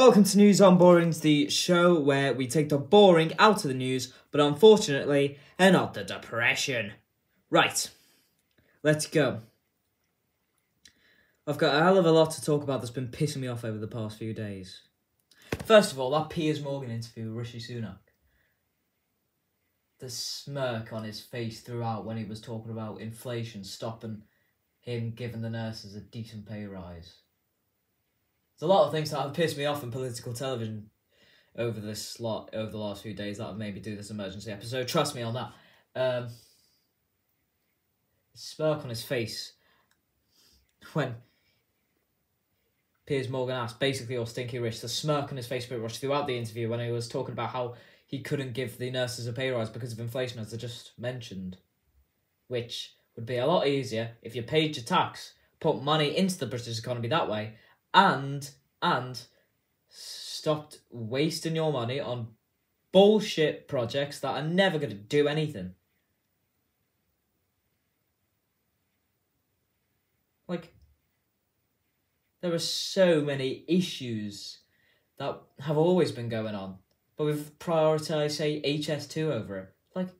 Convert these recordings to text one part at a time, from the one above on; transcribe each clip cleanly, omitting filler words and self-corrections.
Welcome to News Unboringed, the show where we take the boring out of the news, but unfortunately, and not the depression. Right, let's go. I've got a hell of a lot to talk about that's been pissing me off over the past few days. First of all, that Piers Morgan interview with Rishi Sunak. The smirk on his face throughout when he was talking about inflation stopping him giving the nurses a decent pay rise. There's a lot of things that have pissed me off in political television over the last few days that have made me do this emergency episode. Trust me on that. The smirk on his face when Piers Morgan asked, basically, "You're stinky rich." The smirk on his face bit rushed throughout the interview when he was talking about how he couldn't give the nurses a pay rise because of inflation, as I just mentioned, which would be a lot easier if you paid your tax, put money into the British economy that way, and stopped wasting your money on bullshit projects that are never going to do anything. Like, there are so many issues that have always been going on, but we've prioritised, say, HS2 over it. Like,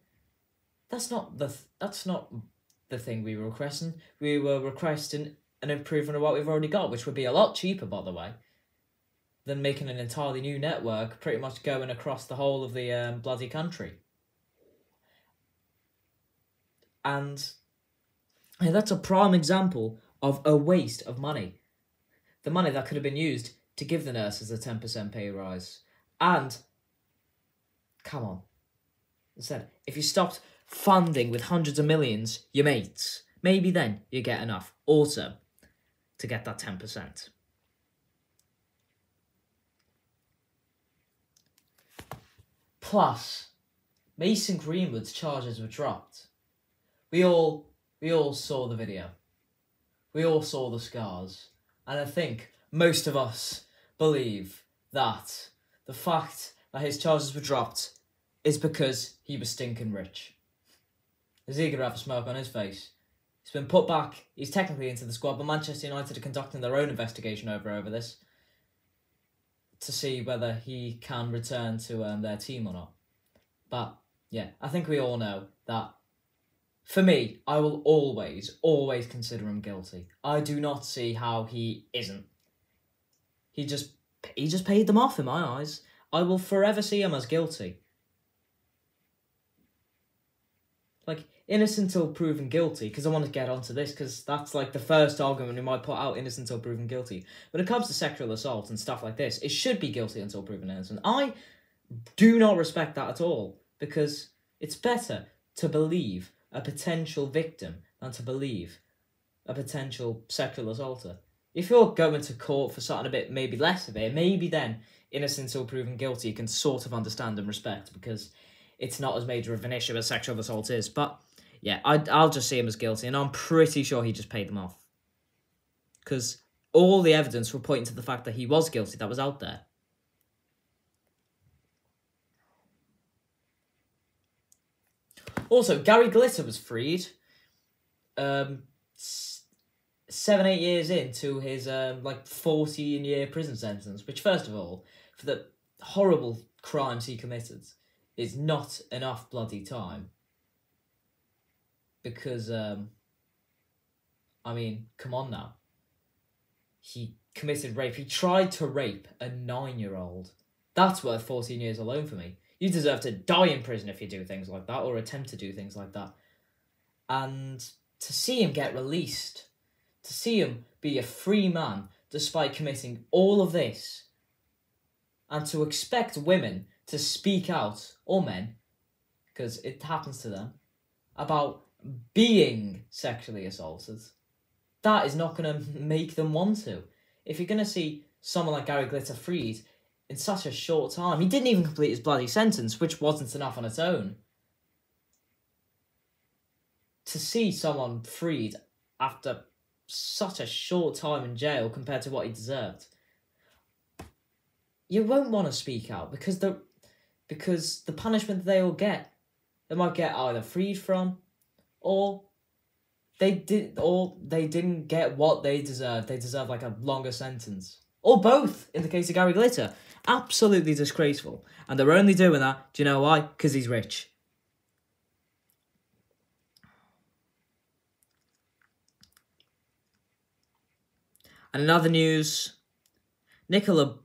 that's not the thing we were requesting. We were requesting an improvement of what we've already got, which would be a lot cheaper, by the way, than making an entirely new network, pretty much going across the whole of the bloody country. And that's a prime example of a waste of money. The money that could have been used to give the nurses a 10% pay rise. And, come on, instead, if you stopped funding with hundreds of millions your mates, maybe then you get enough also to get that 10%. Plus, Mason Greenwood's charges were dropped. We all saw the video. We all saw the scars. And I think most of us believe that the fact that his charges were dropped is because he was stinking rich. Is he going to have a smirk on his face? He's been put back. He's technically into the squad, but Manchester United are conducting their own investigation over this to see whether he can return to their team or not. But, yeah, I think we all know that, for me, I will always consider him guilty. I do not see how he isn't. He just paid them off in my eyes. I will forever see him as guilty. Like, innocent till proven guilty, because I want to get onto this, because that's like the first argument we might put out, innocent till proven guilty. When it comes to sexual assault and stuff like this, it should be guilty until proven innocent. I do not respect that at all, because it's better to believe a potential victim than to believe a potential sexual assaulter. If you're going to court for something a bit, maybe less of it, maybe then innocent till proven guilty you can sort of understand and respect, because it's not as major of an issue as sexual assault is. But yeah, I'll just see him as guilty, and I'm pretty sure he just paid them off. Because all the evidence were pointing to the fact that he was guilty that was out there. Also, Gary Glitter was freed 7-8 years into his 14-year prison sentence, which, first of all, for the horrible crimes he committed, is not enough bloody time. Because, I mean, come on now. He committed rape. He tried to rape a 9-year-old. That's worth 14 years alone for me. You deserve to die in prison if you do things like that, or attempt to do things like that. And to see him get released, to see him be a free man despite committing all of this, and to expect women to speak out, or men, because it happens to them, about being sexually assaulted, that is not going to make them want to. If you're going to see someone like Gary Glitter freed in such a short time, he didn't even complete his bloody sentence, which wasn't enough on its own. To see someone freed after such a short time in jail compared to what he deserved, you won't want to speak out, because the punishment they will get, they might get either freed from, or they didn't get what they deserved. They deserve like a longer sentence. Or both, in the case of Gary Glitter. Absolutely disgraceful. And they're only doing that, do you know why? Because he's rich. And in other news, Nicola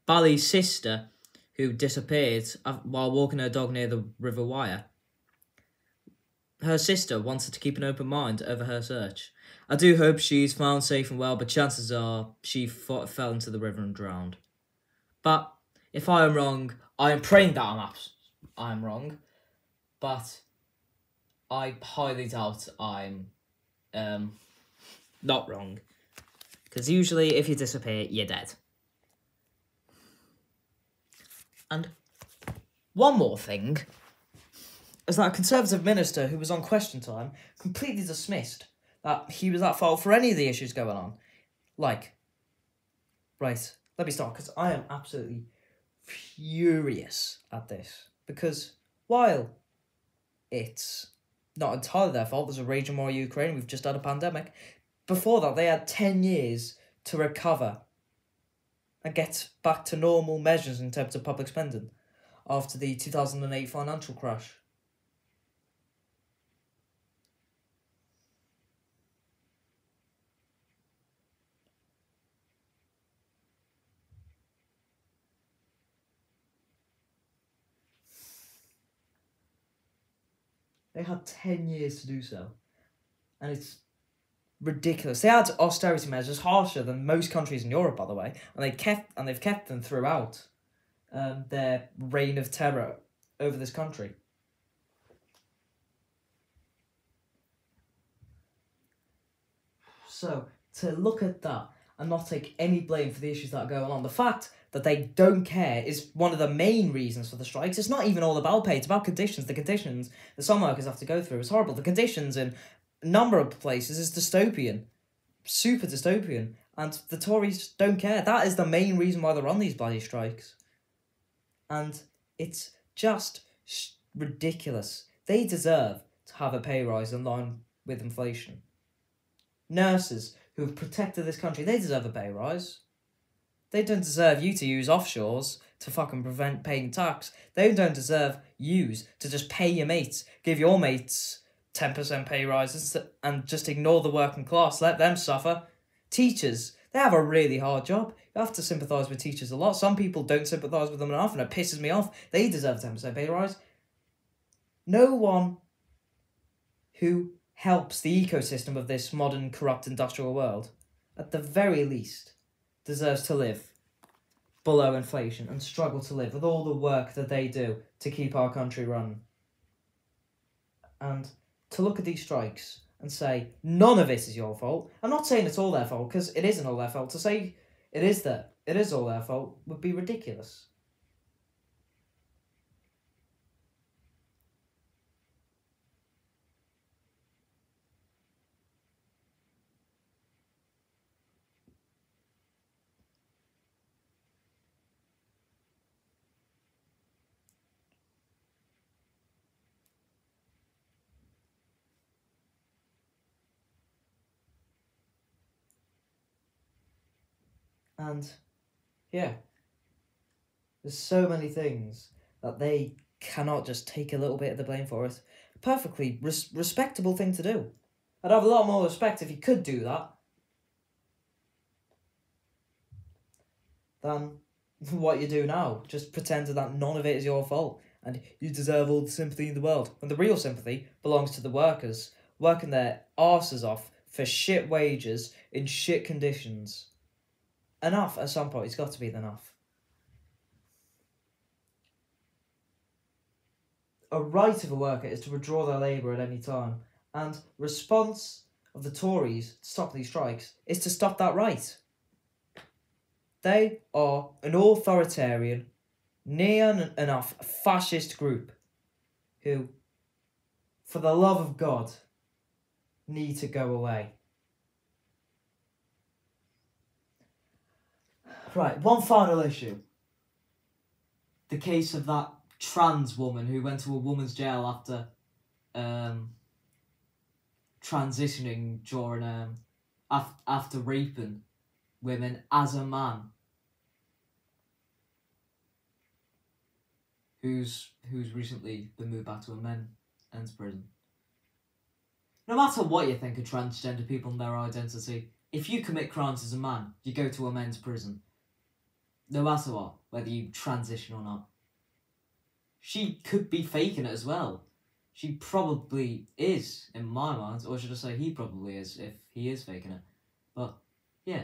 Bali's sister, who disappeared while walking her dog near the River Wire, her sister wanted to keep an open mind over her search. I do hope she's found safe and well, but chances are she fell into the river and drowned. But if I am wrong, I am praying that I am wrong, but I highly doubt I'm not wrong. Because usually if you disappear, you're dead. And one more thing is that a Conservative minister who was on Question Time completely dismissed that he was at fault for any of the issues going on. Like, right, let me start, because I am absolutely furious at this. Because while it's not entirely their fault, there's a raging war in Ukraine, we've just had a pandemic, before that they had 10 years to recover and get back to normal measures in terms of public spending after the 2008 financial crash. They had 10 years to do so. And it's ridiculous. They had austerity measures harsher than most countries in Europe, by the way, and they've kept them throughout their reign of terror over this country. So, to look at that and not take any blame for the issues that are going on, the fact that they don't care is one of the main reasons for the strikes. It's not even all about pay, it's about conditions. The conditions that some workers have to go through is horrible. The conditions in a number of places is dystopian. Super dystopian. And the Tories don't care. That is the main reason why they're on these bloody strikes. And it's just ridiculous. They deserve to have a pay rise in line with inflation. Nurses who have protected this country, they deserve a pay rise. They don't deserve you to use offshores to fucking prevent paying tax. They don't deserve yous to just pay your mates, give your mates 10% pay rises and just ignore the working class, let them suffer. Teachers, they have a really hard job. You have to sympathise with teachers a lot. Some people don't sympathise with them enough and it pisses me off. They deserve 10% pay rise. No one who helps the ecosystem of this modern, corrupt, industrial world, at the very least, deserves to live below inflation and struggle to live with all the work that they do to keep our country running. And to look at these strikes and say, none of it is your fault. I'm not saying it's all their fault, because it isn't all their fault. To say it is all their fault would be ridiculous. And, yeah, there's so many things that they cannot just take a little bit of the blame for. It's a perfectly respectable thing to do. I'd have a lot more respect if you could do that than what you do now. Just pretending that none of it is your fault and you deserve all the sympathy in the world. When the real sympathy belongs to the workers, working their arses off for shit wages in shit conditions. Enough at some point. It's got to be enough. A right of a worker is to withdraw their labour at any time, and response of the Tories to stop these strikes is to stop that right. They are an authoritarian, near enough fascist group who, for the love of God, need to go away. Right, one final issue. The case of that trans woman who went to a woman's jail after transitioning during after raping women as a man who's recently been moved back to a men's prison. No matter what you think of transgender people and their identity, if you commit crimes as a man, you go to a men's prison. No matter what, whether you transition or not. She could be faking it as well. She probably is, in my mind, or should I say he probably is, if he is faking it. But, yeah.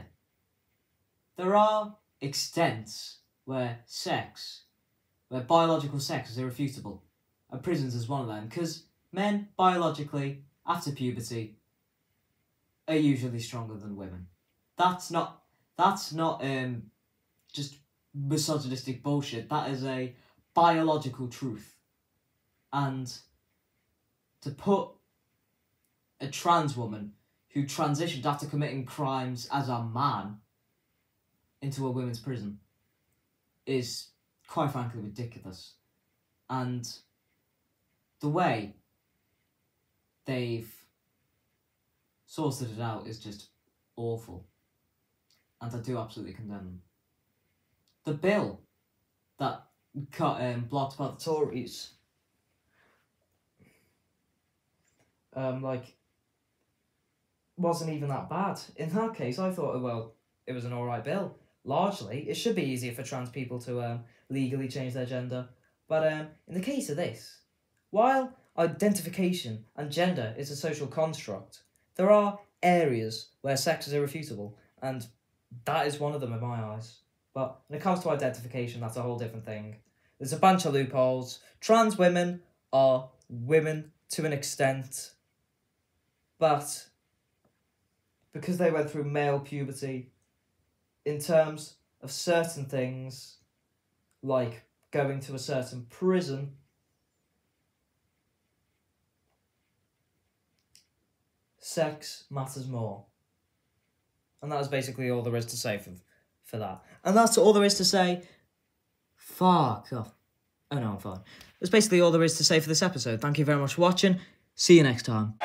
There are extents where biological sex is irrefutable. And prisons is one of them, because men, biologically, after puberty, are usually stronger than women. That's not just misogynistic bullshit. That is a biological truth. And to put a trans woman who transitioned after committing crimes as a man into a women's prison is, quite frankly, ridiculous. And the way they've sorted it out is just awful. And I do absolutely condemn them. The bill that got blocked by the Tories, wasn't even that bad. In that case, I thought, it was an alright bill. Largely, it should be easier for trans people to legally change their gender. But in the case of this, while identification and gender is a social construct, there are areas where sex is irrefutable, and that is one of them in my eyes. But when it comes to identification, that's a whole different thing. There's a bunch of loopholes. Trans women are women to an extent, but because they went through male puberty, in terms of certain things, like going to a certain prison, sex matters more. And that is basically all there is to say for that. And that's all there is to say. Fuck off. Oh no, I'm fine. That's basically all there is to say for this episode. Thank you very much for watching. See you next time.